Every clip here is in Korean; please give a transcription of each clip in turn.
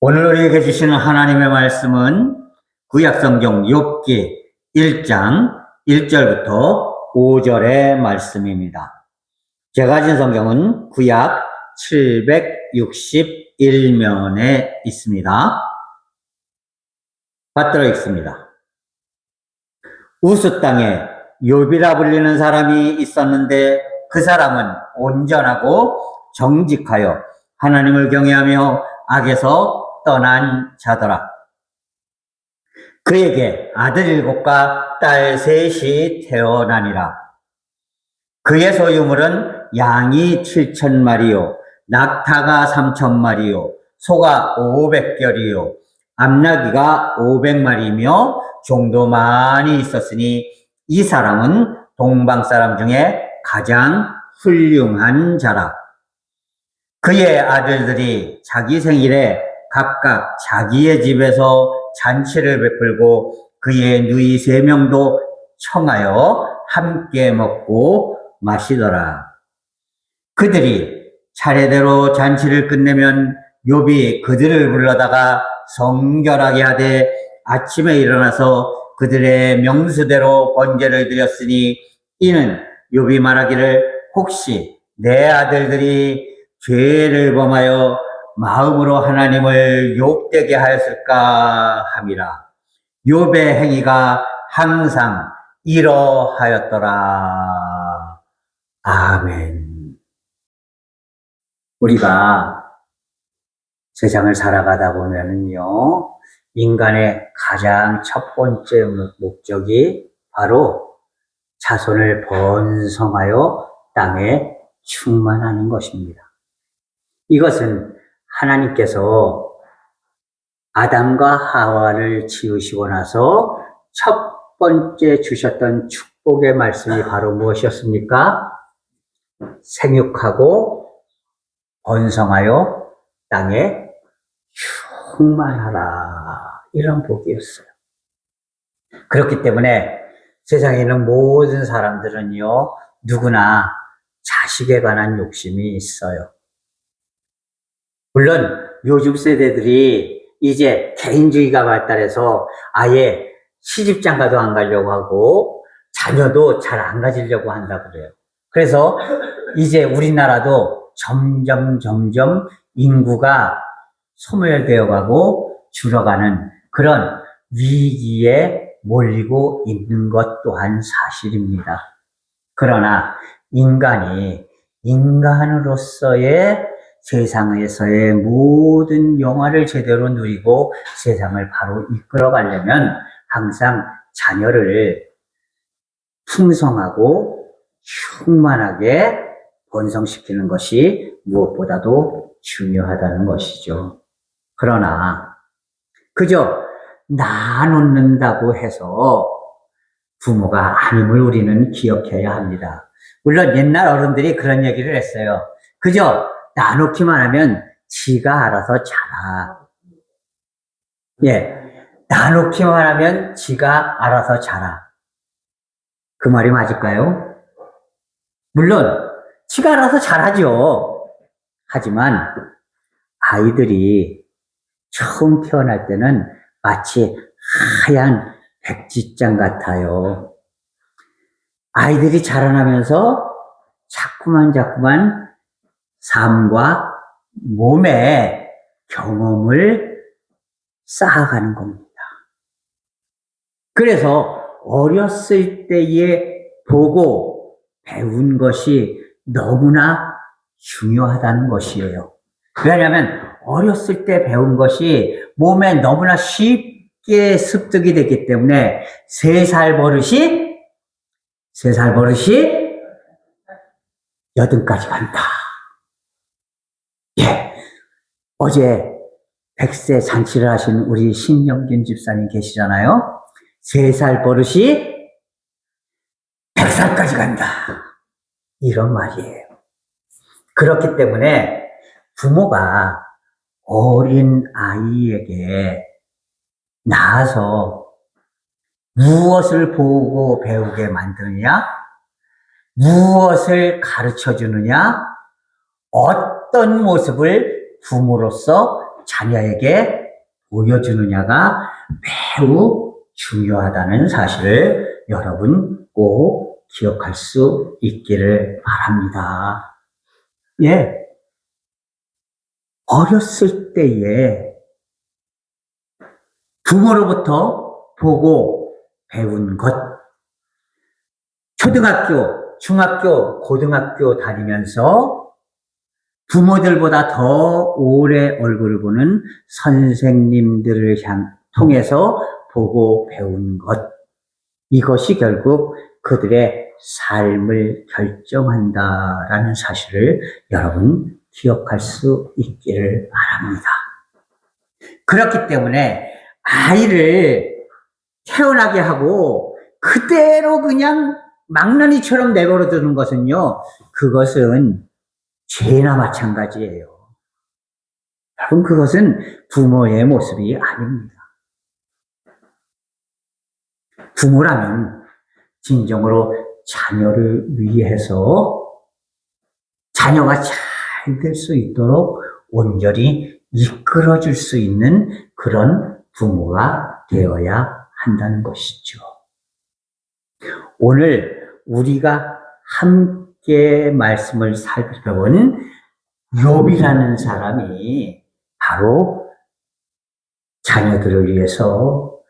오늘 우리에게 주시는 하나님의 말씀은 구약성경 욥기 1장 1절부터 5절의 말씀입니다. 제가 가진 성경은 구약 761면에 있습니다. 받들어 읽습니다. 우스 땅에 욥이라 불리는 사람이 있었는데 그 사람은 온전하고 정직하여 하나님을 경외하며 악에서 떠난 자더라. 그에게 아들 7과 딸 3이 태어나니라. 그의 소유물은 양이 7,000마리요, 낙타가 3,000마리요, 소가 500결이요, 암나귀가 500마리이며 종도 많이 있었으니 이 사람은 동방 사람 중에 가장 훌륭한 자라. 그의 아들들이 자기 생일에 각각 자기의 집에서 잔치를 베풀고 그의 누이 3명도 청하여 함께 먹고 마시더라. 그들이 차례대로 잔치를 끝내면 욥이 그들을 불러다가 성결하게 하되 아침에 일어나서 그들의 명수대로 번제를 드렸으니 이는 욥이 말하기를 혹시 내 아들들이 죄를 범하여 마음으로 하나님을 욕되게 하였을까 함이라. 욥의 행위가 항상 이러하였더라. 아멘. 우리가 세상을 살아가다 보면은요, 인간의 가장 첫 번째 목적이 바로 자손을 번성하여 땅에 충만하는 것입니다. 이것은 하나님께서 아담과 하와를 지으시고 나서 첫 번째 주셨던 축복의 말씀이 바로 무엇이었습니까? 생육하고 번성하여 땅에 충만하라, 이런 복이었어요. 그렇기 때문에 세상에 있는 모든 사람들은요, 누구나 자식에 관한 욕심이 있어요. 물론 요즘 세대들이 이제 개인주의가 발달해서 아예 시집장가도 안 가려고 하고 자녀도 잘 안 가지려고 한다고 그래요. 그래서 이제 우리나라도 점점 인구가 소멸되어 가고 줄어가는 그런 위기에 몰리고 있는 것 또한 사실입니다. 그러나 인간이 인간으로서의 세상에서의 모든 영화를 제대로 누리고 세상을 바로 이끌어가려면 항상 자녀를 풍성하고 충만하게 번성시키는 것이 무엇보다도 중요하다는 것이죠. 그러나 그저 나눠놓는다고 해서 부모가 아님을 우리는 기억해야 합니다. 물론 옛날 어른들이 그런 얘기를 했어요. 그저 나놓기만 하면 지가 알아서 자라. 예, 나놓기만 하면 지가 알아서 자라. 그 말이 맞을까요? 물론 지가 알아서 잘하죠. 하지만 아이들이 처음 태어날 때는 마치 하얀 백지장 같아요. 아이들이 자라나면서 자꾸만 삶과 몸의 경험을 쌓아가는 겁니다. 그래서 어렸을 때에 보고 배운 것이 너무나 중요하다는 것이에요. 왜냐하면 어렸을 때 배운 것이 몸에 너무나 쉽게 습득이 됐기 때문에 3살 버릇이 80까지 간다. 예. 어제 100세 잔치를 하신 우리 신영균 집사님 계시잖아요. 3살 버릇이 100살까지 간다. 이런 말이에요. 그렇기 때문에 부모가 어린 아이에게 낳아서 무엇을 보고 배우게 만드느냐, 무엇을 가르쳐 주느냐, 어떤 모습을 부모로서 자녀에게 보여주느냐가 매우 중요하다는 사실을 여러분 꼭 기억할 수 있기를 바랍니다. 예. 어렸을 때에 부모로부터 보고 배운 것, 초등학교, 중학교, 고등학교 다니면서 부모들보다 더 오래 얼굴을 보는 선생님들을 통해서 보고 배운 것, 이것이 결국 그들의 삶을 결정한다라는 사실을 여러분 기억할 수 있기를 바랍니다. 그렇기 때문에 아이를 태어나게 하고 그대로 그냥 망나니처럼 내버려 두는 것은요, 그것은 죄나 마찬가지예요. 여러분, 그것은 부모의 모습이 아닙니다. 부모라면 진정으로 자녀를 위해서 자녀가 잘 될 수 있도록 온전히 이끌어줄 수 있는 그런 부모가 되어야 한다는 것이죠. 오늘 우리가 함께 말씀을 살펴본 욥이라는 사람이 바로 자녀들을 위해서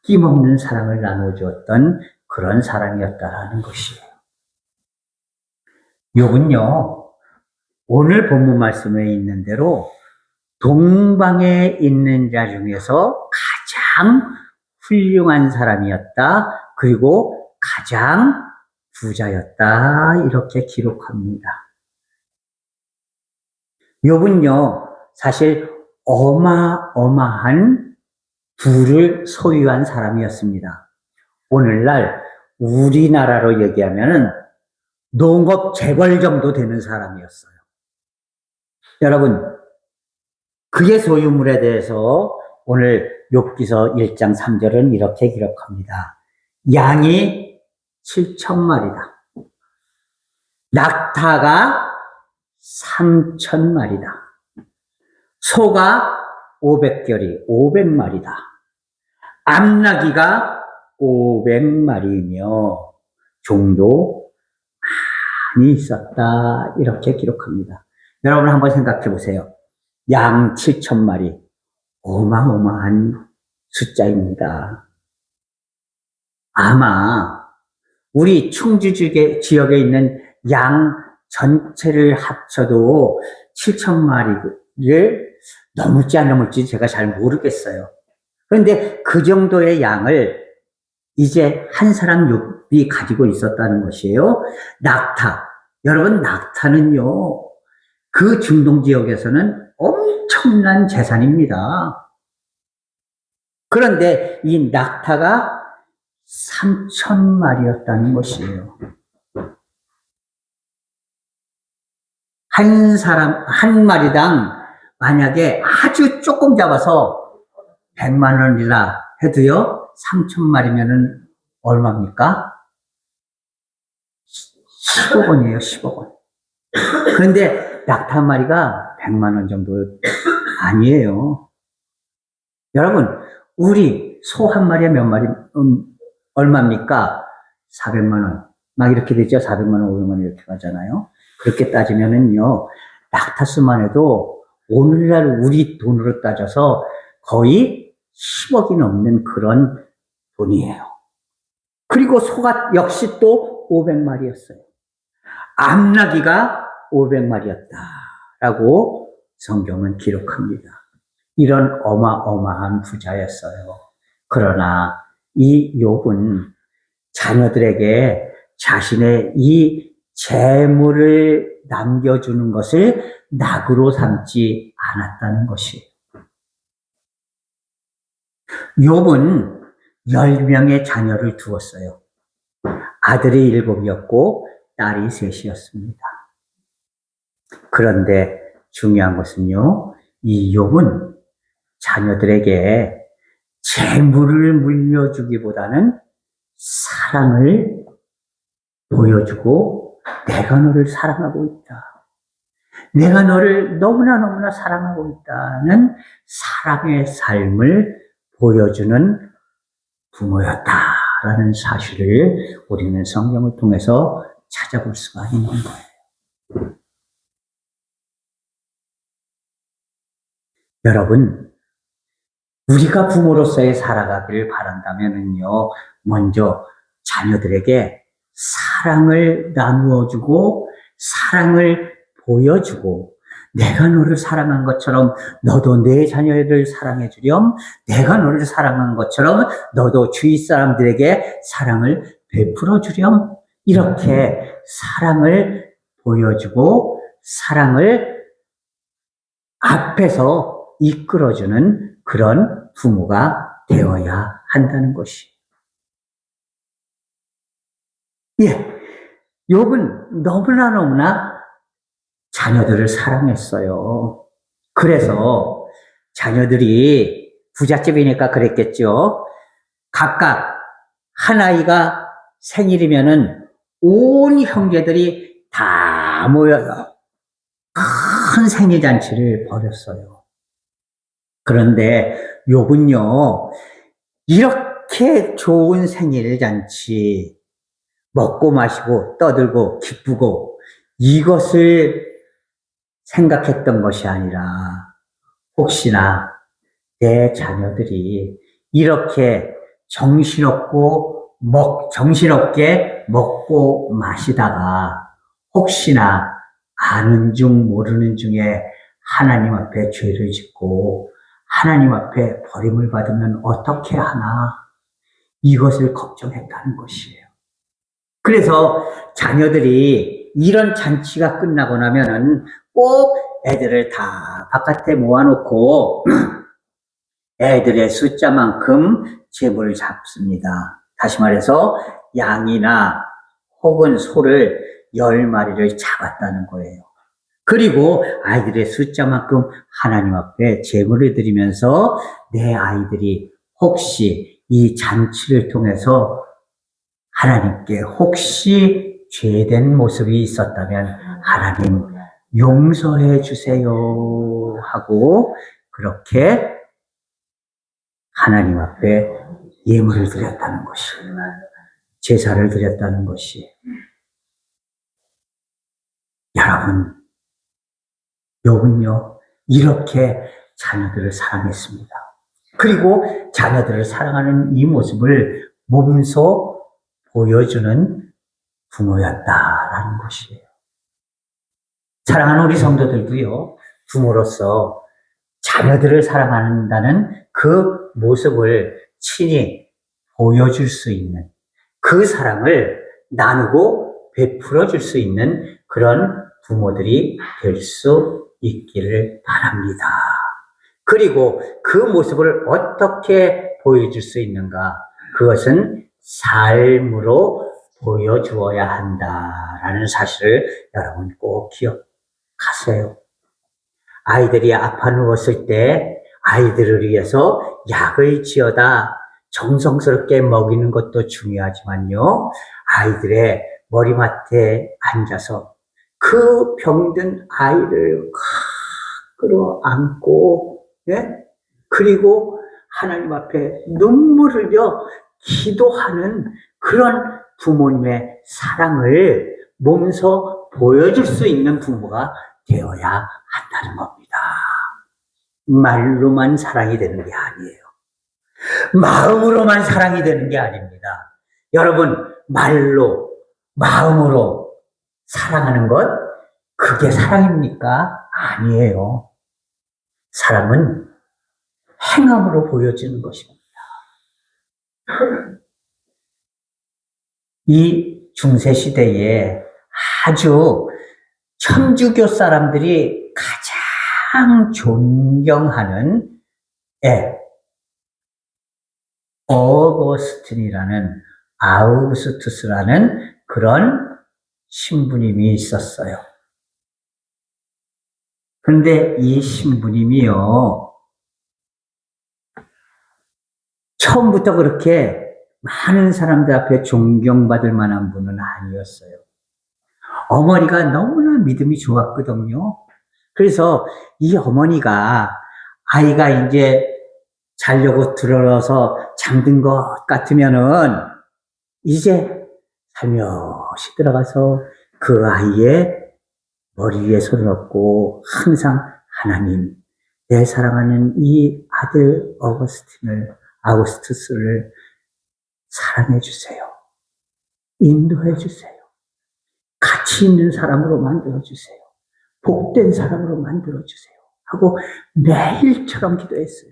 아낌없는 사랑을 나눠주었던 그런 사람이었다라는 것이에요. 욥은요, 오늘 본문 말씀에 있는 대로 동방에 있는 자 중에서 가장 훌륭한 사람이었다. 그리고 가장 부자였다. 이렇게 기록합니다. 욥은요, 사실 어마어마한 부를 소유한 사람이었습니다. 오늘날 우리나라로 얘기하면은 농업 재벌 정도 되는 사람이었어요. 여러분, 그의 소유물에 대해서 오늘 욥기서 1장 3절은 이렇게 기록합니다. 양이 7,000마리다. 낙타가 3,000마리다. 소가 500결이 500마리다. 암나귀가 500마리이며 종도 많이 있었다. 이렇게 기록합니다. 여러분 한번 생각해 보세요. 양 7,000마리. 어마어마한 숫자입니다. 아마 우리 충주 지역에 있는 양 전체를 합쳐도 7,000마리를 넘을지 안 넘을지 제가 잘 모르겠어요. 그런데 그 정도의 양을 이제 한 사람 욥이 가지고 있었다는 것이에요. 낙타. 여러분, 낙타는요, 그 중동 지역에서는 엄청난 재산입니다. 그런데 이 낙타가 3,000마리였다는 것이에요. 한 마리당 만약에 아주 조금 잡아서 100만 원이라 해도요, 3,000마리면은 얼마입니까? 10억 원이에요, 10억 원. 그런데 낙타 한 마리가 100만 원 정도 아니에요. 여러분, 우리 소 한 마리에 몇 마리, 얼마입니까? 400만 원. 막 이렇게 되죠? 400만 원, 500만 원 이렇게 가잖아요. 그렇게 따지면은요, 낙타수만 해도 오늘날 우리 돈으로 따져서 거의 10억이 넘는 그런 돈이에요. 그리고 소가 역시 또 500마리였어요. 암나귀가 500마리였다라고 성경은 기록합니다. 이런 어마어마한 부자였어요. 그러나 이 욥은 자녀들에게 자신의 이 재물을 남겨주는 것을 낙으로 삼지 않았다는 것이에요. 욥은 10명의 자녀를 두었어요. 아들이 7이었고 딸이 3이었습니다. 그런데 중요한 것은요, 이 욥은 자녀들에게 재물을 물려주기보다는 사랑을 보여주고 내가 너를 사랑하고 있다. 내가 너를 너무나 사랑하고 있다는 사랑의 삶을 보여주는 부모였다라는 사실을 우리는 성경을 통해서 찾아볼 수가 있는 거예요. 여러분, 우리가 부모로서의 살아가기를 바란다면요, 먼저 자녀들에게 사랑을 나누어주고, 사랑을 보여주고, 내가 너를 사랑한 것처럼 너도 내 자녀를 사랑해 주렴, 내가 너를 사랑한 것처럼 너도 주위 사람들에게 사랑을 베풀어 주렴, 이렇게 사랑을 보여주고, 사랑을 앞에서 이끌어주는 그런 부모가 되어야 한다는 것이. 예, 욥은 너무나 자녀들을 사랑했어요. 그래서 자녀들이 부잣집이니까 그랬겠죠. 각각 한 아이가 생일이면은 온 형제들이 다 모여서 큰 생일잔치를 벌였어요. 그런데 욥은요, 이렇게 좋은 생일잔치, 먹고 마시고 떠들고 기쁘고 이것을 생각했던 것이 아니라 혹시나 내 자녀들이 이렇게 정신없게 먹고 마시다가 혹시나 아는 중 모르는 중에 하나님 앞에 죄를 짓고 하나님 앞에 버림을 받으면 어떻게 하나, 이것을 걱정했다는 것이에요. 그래서 자녀들이 이런 잔치가 끝나고 나면은 꼭 애들을 다 바깥에 모아놓고 애들의 숫자만큼 제물을 잡습니다. 다시 말해서 양이나 혹은 소를 10마리를 잡았다는 거예요. 그리고 아이들의 숫자만큼 하나님 앞에 제물을 드리면서 내 아이들이 혹시 이 잔치를 통해서 하나님께 혹시 죄된 모습이 있었다면 하나님 용서해 주세요 하고 그렇게 하나님 앞에 예물을 드렸다는 것이, 제사를 드렸다는 것이. 여러분, 욥은요 이렇게 자녀들을 사랑했습니다. 그리고 자녀들을 사랑하는 이 모습을 몸소 보여주는 부모였다라는 것이에요. 사랑하는 우리 성도들도요, 부모로서 자녀들을 사랑한다는 그 모습을 친히 보여줄 수 있는, 그 사랑을 나누고 베풀어 줄 수 있는 그런 부모들이 될 수 있기를 바랍니다. 그리고 그 모습을 어떻게 보여줄 수 있는가? 그것은 삶으로 보여주어야 한다라는 사실을 여러분 꼭 기억하세요. 아이들이 아파 누웠을 때 아이들을 위해서 약을 지어다 정성스럽게 먹이는 것도 중요하지만요, 아이들의 머리맡에 앉아서 그 병든 아이를 끌어안고, 예? 그리고 하나님 앞에 눈물 흘려 기도하는 그런 부모님의 사랑을 몸소 보여줄 수 있는 부모가 되어야 한다는 겁니다. 말로만 사랑이 되는 게 아니에요. 마음으로만 사랑이 되는 게 아닙니다. 여러분, 말로, 마음으로 사랑하는 것, 그게 사랑입니까? 아니에요. 사랑은 행함으로 보여지는 것입니다. 이 중세시대에 아주 천주교 사람들이 가장 존경하는 아우구스투스라는 그런 신부님이 있었어요. 그런데 이 신부님이요, 처음부터 그렇게 많은 사람들 앞에 존경받을 만한 분은 아니었어요. 어머니가 너무나 믿음이 좋았거든요. 그래서 이 어머니가 아이가 이제 자려고 들어서 잠든 것 같으면은 이제 살며시 들어가서 그 아이의 머리 위에 손을 얹고 항상 하나님, 내 사랑하는 이 아들 아우구스투스를 사랑해 주세요. 인도해 주세요. 가치 있는 사람으로 만들어 주세요. 복된 사람으로 만들어 주세요. 하고 매일처럼 기도했어요.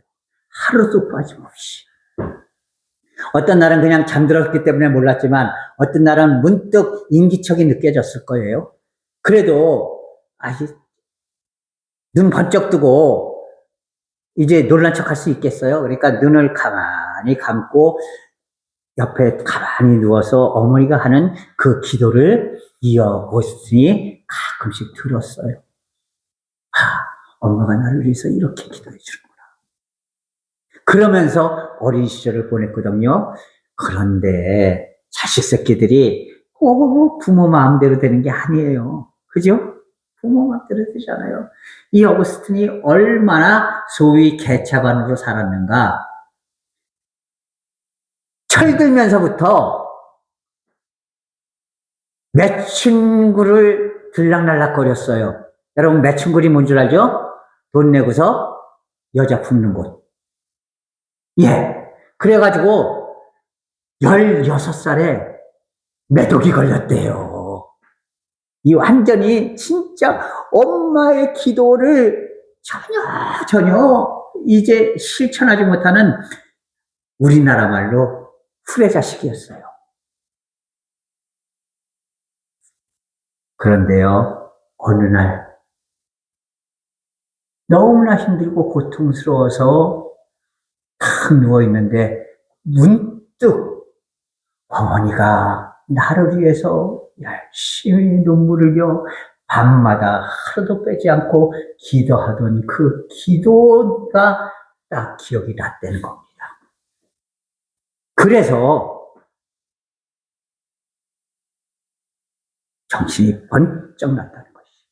하루도 빠짐없이. 어떤 날은 그냥 잠들었기 때문에 몰랐지만 어떤 날은 문득 인기척이 느껴졌을 거예요. 그래도 눈 번쩍 뜨고 이제 놀란 척 할 수 있겠어요? 그러니까 눈을 가만히 감고 옆에 가만히 누워서 어머니가 하는 그 기도를 이어오시니 가끔씩 들었어요. 엄마가 나를 위해서 이렇게 기도해 주는구나. 그러면서 어린 시절을 보냈거든요. 그런데 자식 새끼들이 꼭 부모 마음대로 되는 게 아니에요. 그죠? 부모 마음대로 되잖아요. 이 어거스틴이 얼마나 소위 개차반으로 살았는가. 철들면서부터 매춘구를 들락날락거렸어요. 여러분 매춘구이 뭔 줄 알죠? 돈 내고서 여자 품는 곳. 예. 그래가지고 16살에 매독이 걸렸대요. 이 완전히 진짜 엄마의 기도를 전혀 이제 실천하지 못하는 우리나라 말로 후레자식이었어요. 그런데요, 어느 날 너무나 힘들고 고통스러워서 탁 누워있는데 문득 어머니가 나를 위해서 열심히 눈물을 흘려 밤마다 하루도 빼지 않고 기도하던 그 기도가 딱 기억이 났다는 겁니다. 그래서 정신이 번쩍 났다는 것이죠.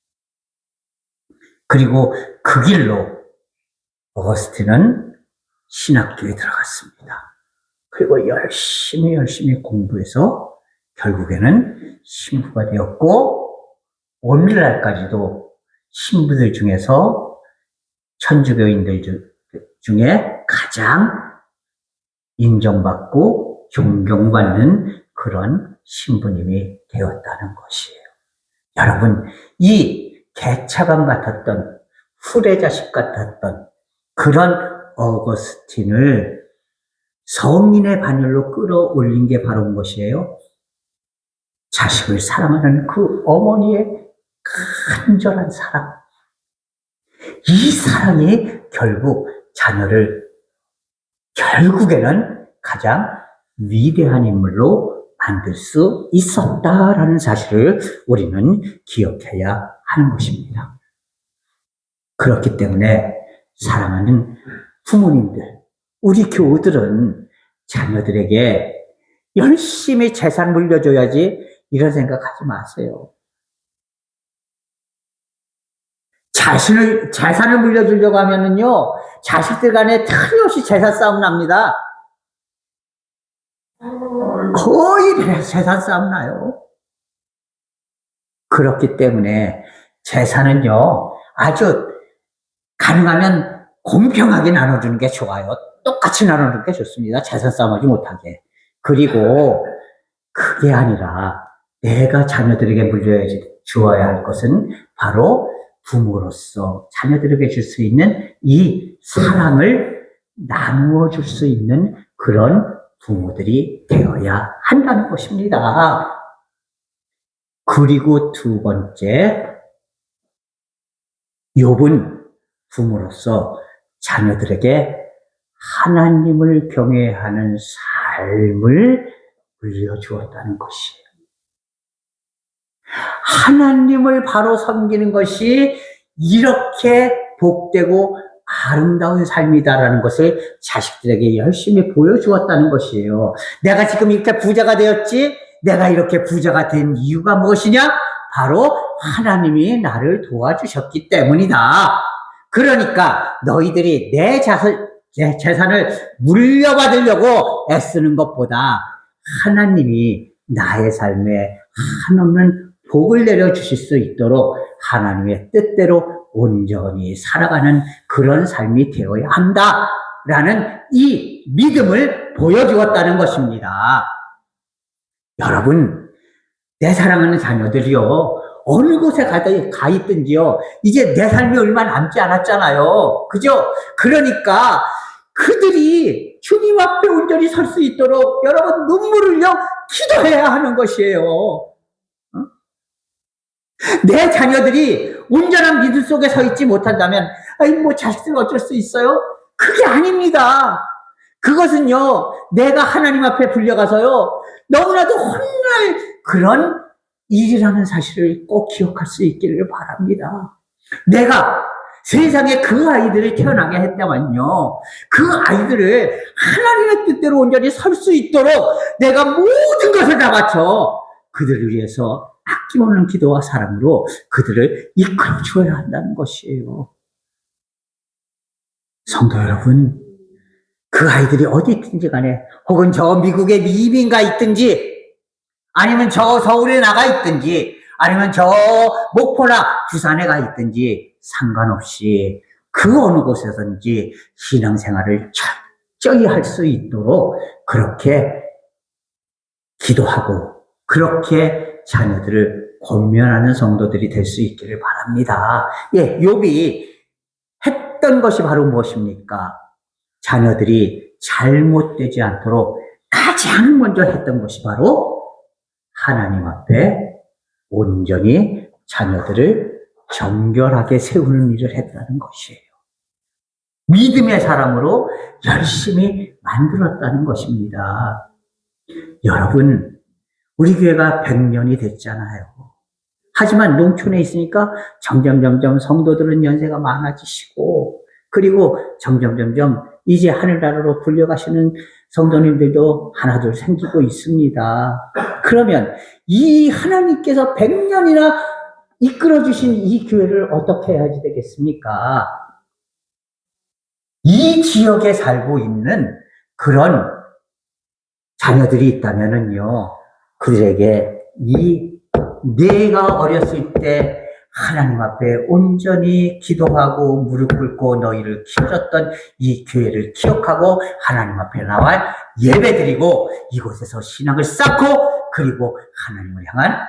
그리고 그 길로 어거스틴은 신학교에 들어갔습니다. 그리고 열심히 공부해서 결국에는 신부가 되었고 오늘날까지도 신부들 중에서 천주교인들 중에 가장 인정받고 존경받는 그런 신부님이 되었다는 것이에요. 여러분, 이 개차반 같았던 후레자식 같았던 그런 어거스틴을 성인의 반열로 끌어올린 게 바로 무엇이에요? 자식을 사랑하는 그 어머니의 간절한 사랑. 이 사랑이 결국 자녀를 결국에는 가장 위대한 인물로 만들 수 있었다라는 사실을 우리는 기억해야 하는 것입니다. 그렇기 때문에 사랑하는 부모님들, 우리 교우들은 자녀들에게 열심히 재산 물려줘야지 이런 생각하지 마세요. 재산을 물려주려고 하면은요, 자식들 간에 틀림없이 재산 싸움 납니다. 거의 재산 싸움 나요. 그렇기 때문에 재산은요, 아주 가능하면 공평하게 나눠주는 게 좋아요. 똑같이 나눠주는 게 좋습니다. 재산 싸움하지 못하게. 그리고 그게 아니라 내가 자녀들에게 물려주어야 할 것은 바로 부모로서 자녀들에게 줄 수 있는 이 사랑을 나누어 줄 수 있는 그런 부모들이 되어야 한다는 것입니다. 그리고 두 번째, 욥은 부모로서 자녀들에게 하나님을 경외하는 삶을 물려주었다는 것이에요. 하나님을 바로 섬기는 것이 이렇게 복되고 아름다운 삶이다라는 것을 자식들에게 열심히 보여주었다는 것이에요. 내가 지금 이렇게 부자가 되었지? 내가 이렇게 부자가 된 이유가 무엇이냐? 바로 하나님이 나를 도와주셨기 때문이다. 그러니까 너희들이 내 재산을 물려받으려고 애쓰는 것보다 하나님이 나의 삶에 한없는 복을 내려주실 수 있도록 하나님의 뜻대로 온전히 살아가는 그런 삶이 되어야 한다라는 이 믿음을 보여주었다는 것입니다. 여러분, 내 사랑하는 자녀들이요, 어느 곳에 가 있든지요, 이제 내 삶이 얼마 남지 않았잖아요. 그죠? 그러니까 그들이 주님 앞에 온전히 설 수 있도록 여러분 눈물을 흘려 기도해야 하는 것이에요. 내 자녀들이 온전한 믿음 속에 서 있지 못한다면, 자식들 어쩔 수 있어요? 그게 아닙니다. 그것은요, 내가 하나님 앞에 불려가서요, 너무나도 혼날 그런 일이라는 사실을 꼭 기억할 수 있기를 바랍니다. 내가 세상에 그 아이들을 태어나게 했다면요, 그 아이들을 하나님의 뜻대로 온전히 설 수 있도록 내가 모든 것을 다 바쳐 그들을 위해서 아낌없는 기도와 사랑으로 그들을 이끌어 주어야 한다는 것이에요. 성도 여러분, 그 아이들이 어디 있든지 간에, 혹은 저 미국에 이민 가 있든지, 아니면 저 서울에 나가 있든지, 아니면 저 목포나 부산에 가 있든지 상관없이 그 어느 곳에서든지 신앙생활을 철저히 할 수 있도록 그렇게 기도하고 그렇게 자녀들을 권면하는 성도들이 될 수 있기를 바랍니다. 예, 욥이 했던 것이 바로 무엇입니까? 자녀들이 잘못되지 않도록 가장 먼저 했던 것이 바로 하나님 앞에 온전히 자녀들을 정결하게 세우는 일을 했다는 것이에요. 믿음의 사람으로 열심히 만들었다는 것입니다. 여러분, 우리 교회가 100년이 됐잖아요. 하지만 농촌에 있으니까 점점 성도들은 연세가 많아지시고, 그리고 점점 이제 하늘나라로 불려가시는 성도님들도 하나둘 생기고 있습니다. 그러면 이 하나님께서 100년이나 이끌어주신 이 교회를 어떻게 해야지 되겠습니까? 이 지역에 살고 있는 그런 자녀들이 있다면은요, 그들에게 내가 어렸을 때 하나님 앞에 온전히 기도하고 무릎 꿇고 너희를 키워줬던 이 교회를 기억하고 하나님 앞에 나와 예배드리고 이곳에서 신앙을 쌓고 그리고 하나님을 향한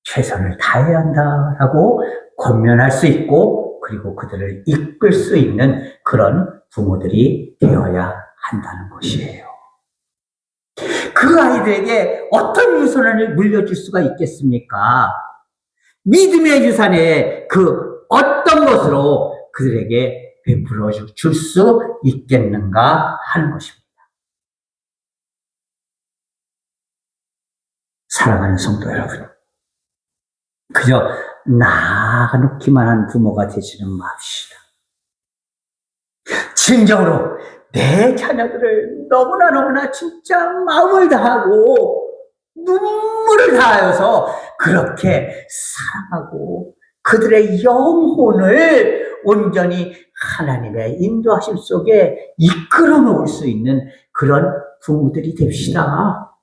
최선을 다해야 한다라고 권면할 수 있고, 그리고 그들을 이끌 수 있는 그런 부모들이 되어야 한다는 것이에요. 그 아이들에게 어떤 유산을 물려줄 수가 있겠습니까? 믿음의 유산에 그 어떤 것으로 그들에게 베풀어 줄 수 있겠는가 하는 것입니다. 사랑하는 성도 여러분, 그저 나아놓기만 한 부모가 되지는 맙시다. 진정으로 내 자녀들을 너무나 진짜 마음을 다하고 눈물을 다하여서 그렇게 사랑하고 그들의 영혼을 온전히 하나님의 인도하심 속에 이끌어 놓을 수 있는 그런 부모들이 됩시다.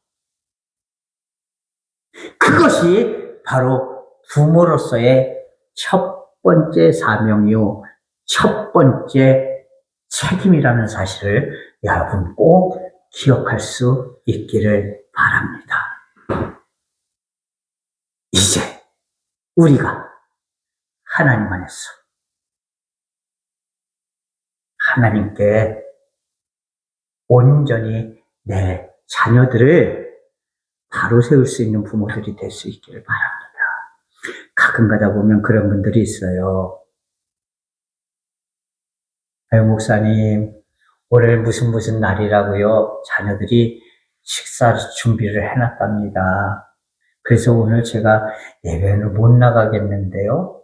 그것이 바로 부모로서의 첫 번째 사명이요, 첫 번째 책임이라는 사실을 여러분 꼭 기억할 수 있기를 바랍니다. 이제 우리가 하나님 안에서 하나님께 온전히 내 자녀들을 바로 세울 수 있는 부모들이 될 수 있기를 바랍니다. 가끔 가다 보면 그런 분들이 있어요. 목사님, 오늘 무슨 날이라고요? 자녀들이 식사 준비를 해놨답니다. 그래서 오늘 제가 예배는 못 나가겠는데요.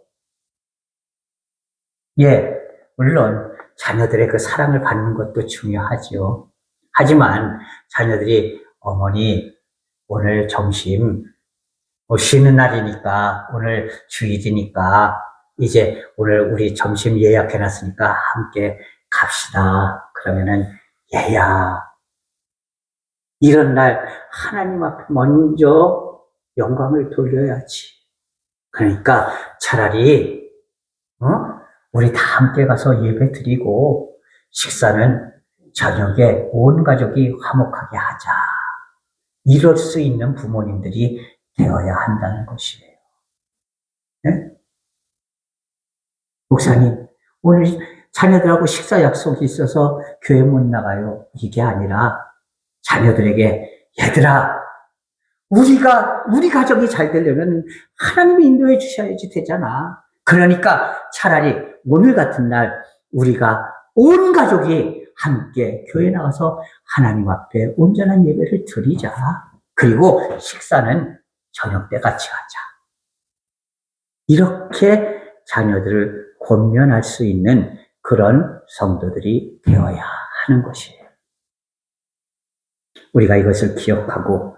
예, 물론 자녀들의 그 사랑을 받는 것도 중요하죠. 하지만 자녀들이 어머니, 오늘 점심 쉬는 날이니까, 오늘 주일이니까, 이제 오늘 우리 점심 예약해놨으니까 함께 갑시다. 그러면은, 얘야, 이런 날 하나님 앞에 먼저 영광을 돌려야지. 그러니까 차라리, 우리 다 함께 가서 예배 드리고, 식사는 저녁에 온 가족이 화목하게 하자. 이럴 수 있는 부모님들이 되어야 한다는 것이에요. 네? 목사님, 오늘 자녀들하고 식사 약속이 있어서 교회 못 나가요. 이게 아니라 자녀들에게, 얘들아, 우리 가정이 잘 되려면 하나님이 인도해 주셔야지 되잖아. 그러니까 차라리 오늘 같은 날 우리가 온 가족이 함께 교회 나가서 하나님 앞에 온전한 예배를 드리자. 그리고 식사는 저녁 때 같이 하자. 이렇게 자녀들을 권면할 수 있는 그런 성도들이 되어야 하는 것이에요. 우리가 이것을 기억하고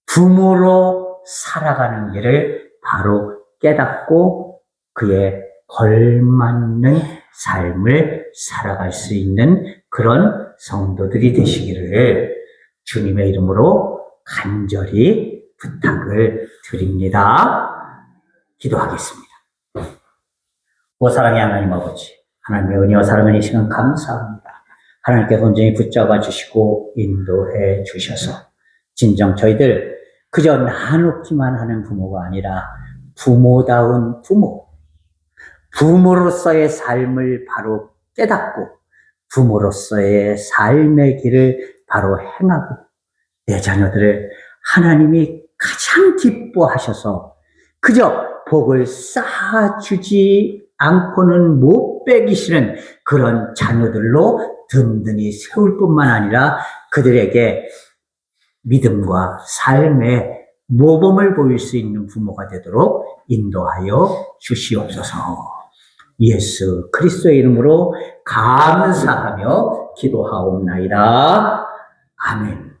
부모로 살아가는 길을 바로 깨닫고 그에 걸맞는 삶을 살아갈 수 있는 그런 성도들이 되시기를 주님의 이름으로 간절히 부탁을 드립니다. 기도하겠습니다. 오 사랑의 하나님 아버지, 하나님의 은혜와 사랑을 이 시간 감사합니다. 하나님께서 온전히 붙잡아 주시고 인도해 주셔서 진정 저희들 그저 나누기만 하는 부모가 아니라 부모다운 부모로서의 삶을 바로 깨닫고 부모로서의 삶의 길을 바로 행하고 내 자녀들을 하나님이 가장 기뻐하셔서 그저 복을 쌓아주지 않고는 못 빼기시는 그런 자녀들로 든든히 세울 뿐만 아니라 그들에게 믿음과 삶의 모범을 보일 수 있는 부모가 되도록 인도하여 주시옵소서. 예수 그리스도의 이름으로 감사하며 기도하옵나이다. 아멘.